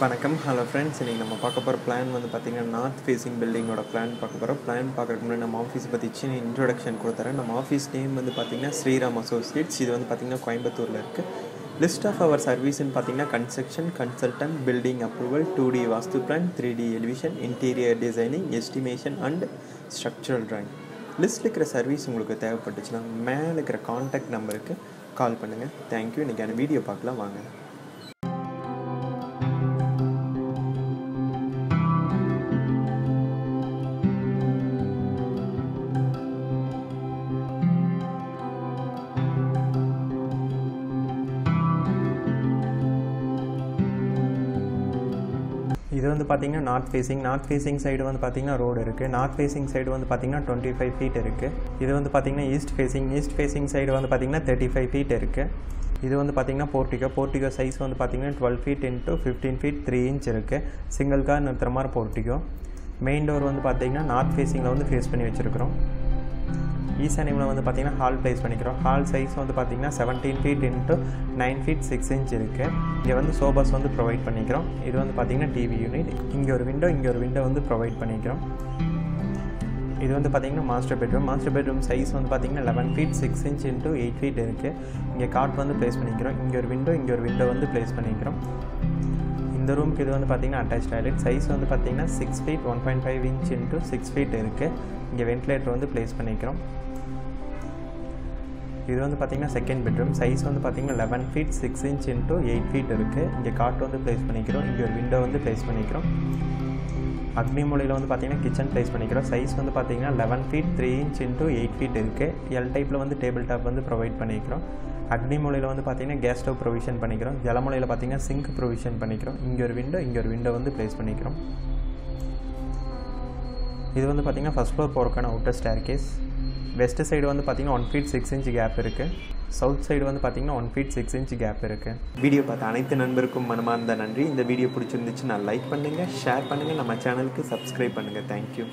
வணக்கம் hello friends, இன்றைக்கி நம்ம பார்க்க போகிற பிளான் வந்து பார்த்திங்கன்னா நார்த் ஃபேஸிங் பில்டிங்கோட பிளான் பார்க்க போகிறோம். பிளான் பார்க்குறதுக்கு முன்னாடி நம்ம ஆஃபீஸ் பற்றி சின்ன இன்ட்ரொடக்ஷன் கொடுத்துறேன். நம்ம ஆஃபீஸ் நேம் வந்து பார்த்திங்கன்னா ஸ்ரீராம் அசோசியேட்ஸ். இது வந்து பார்த்திங்கன்னா கோயம்புத்தூரில் இருக்குது. லிஸ்ட் ஆஃப் அவர் சர்வீஸ்ன்னு பார்த்திங்கன்னா construction consultant, building approval, 2D vastu plan, 3D elevation, interior designing, estimation and structural drawing. லிஸ்ட்டில் இருக்கிற சர்வீஸ் உங்களுக்கு தேவைப்பட்டுச்சுன்னா மேலே இருக்கிற கான்டாக்ட் நம்பருக்கு கால் பண்ணுங்கள். தேங்க்யூ. இன்றைக்கான வீடியோ பார்க்கலாம் வாங்க. இது வந்து பார்த்திங்கன்னா நார்த் ஃபேஸிங் சைடு வந்து பார்த்திங்கன்னா ரோடு இருக்குது. நார்த் ஃபேஸிங் சைடு வந்து பார்த்திங்கன்னா 25 ஃபீட் இருக்குது. இது வந்து பார்த்திங்கன்னா ஈஸ்ட் ஃபேஸிங் சைடு வந்து பார்த்திங்கன்னா 35 ஃபீட் இருக்குது. இது வந்து பார்த்திங்கன்னா போர்ட்டிகோ சைஸ் வந்து பார்த்திங்கன்னா 12 ஃபீட் இன்ட்டு 15 ஃபீட் 3 இன்ச் இருக்குது. சிங்கிள் கார் நிறுத்துற மாதிரி போர்ட்டிகோ. மெயின் டோர் வந்து பார்த்திங்கன்னா நார்த் ஃபேஸிங்கில் வந்து ஃபேஸ் பண்ணி வச்சுருக்கிறோம். ஈசானியில் வந்து பார்த்திங்கன்னா ஹால் ப்ளேஸ் பண்ணிக்கிறோம். ஹால் சைஸ் வந்து பார்த்திங்கன்னா 17 ஃபீட் இன்ட்டு 9 ஃபீட் 6 இன்ச் இருக்குது. இங்கே வந்து சோபாஸ் வந்து ப்ரொவைட் பண்ணிக்கிறோம். இது வந்து பார்த்திங்கன்னா டிவி யூனிட். இங்கே ஒரு விண்டோ வந்து ப்ரொவைட் பண்ணிக்கிறோம். இது வந்து பார்த்திங்கன்னா மாஸ்டர் பெட்ரூம் சைஸ் வந்து பார்த்திங்கன்னா 11 ஃபீட் 6 இன்ச் இன்ட்டு 8 ஃபீட் இருக்குது. இங்கே காட் வந்து ப்ளேஸ் பண்ணிக்கிறோம். இங்கே ஒரு விண்டோ வந்து ப்ளேஸ் பண்ணிக்கிறோம். இந்த ரூமுக்கு இது வந்து பார்த்திங்கன்னா அட்டாச் டாய்லெட். சைஸ் வந்து பார்த்திங்கன்னா 6 ஃபீட் 1.5 இன்ச் இன்ட்டு 6 ஃபீட் இருக்குது. இங்கே வென்டிலேட்டர் வந்து ப்ளேஸ் பண்ணிக்கிறோம். இது வந்து பார்த்திங்கன்னா செகண்ட் பெட்ரூம். சைஸ் வந்து பார்த்திங்கன்னா 11 ஃபீட் 6 இன்ச் இன்ட்டு 8 ஃபீட் இருக்குது. இங்கே காட் வந்து ப்ளேஸ் பண்ணிக்கிறோம். இங்கே ஒரு விண்டோ வந்து ப்ளேஸ் பண்ணிக்கிறோம். அக்னி மூலையில் வந்து பார்த்திங்கன்னா கிச்சன் ப்ளேஸ் பண்ணிக்கிறோம். சைஸ் வந்து பார்த்திங்கன்னா 11 ஃபீட் 3 இன்ச் இன்ட்டு 8 ஃபீட் இருக்குது. எல் டைப்பில் வந்து டேபிள் டாப் வந்து ப்ரொவைட் பண்ணிக்கிறோம். அக்னி மூலையில் வந்து பார்த்திங்கன்னா கேஸ் ஸ்டவ் ப்ரொவிஷன் பண்ணிக்கிறோம். ஜலமூலையில் பார்த்திங்கன்னா சிங்க் ப்ரொவிஷன் பண்ணிக்கிறோம். இங்கே ஒரு விண்டோ வந்து ப்ளேஸ் பண்ணிக்கிறோம். இது வந்து பார்த்திங்கன்னா ஃபஸ்ட் ஃப்ளோர் போகிறக்கான outer staircase. West side வந்து பார்த்திங்கன்னா 1 ஃபீட் 6 இன்ச் கேப் இருக்குது. சவுத் சைடு வந்து பார்த்திங்கன்னா 1 ஃபீட் 6 இன்ச் கேப் இருக்குது. வீடியோ பார்த்த அனைத்து நண்பருக்கும் மனமார்ந்த நன்றி. இந்த வீடியோ பிடிச்சிருந்துச்சு நான் லைக் பண்ணுங்கள், ஷேர் பண்ணுங்கள், நம்ம சேனலுக்கு சப்ஸ்கிரைப் பண்ணுங்கள். தேங்க்யூ.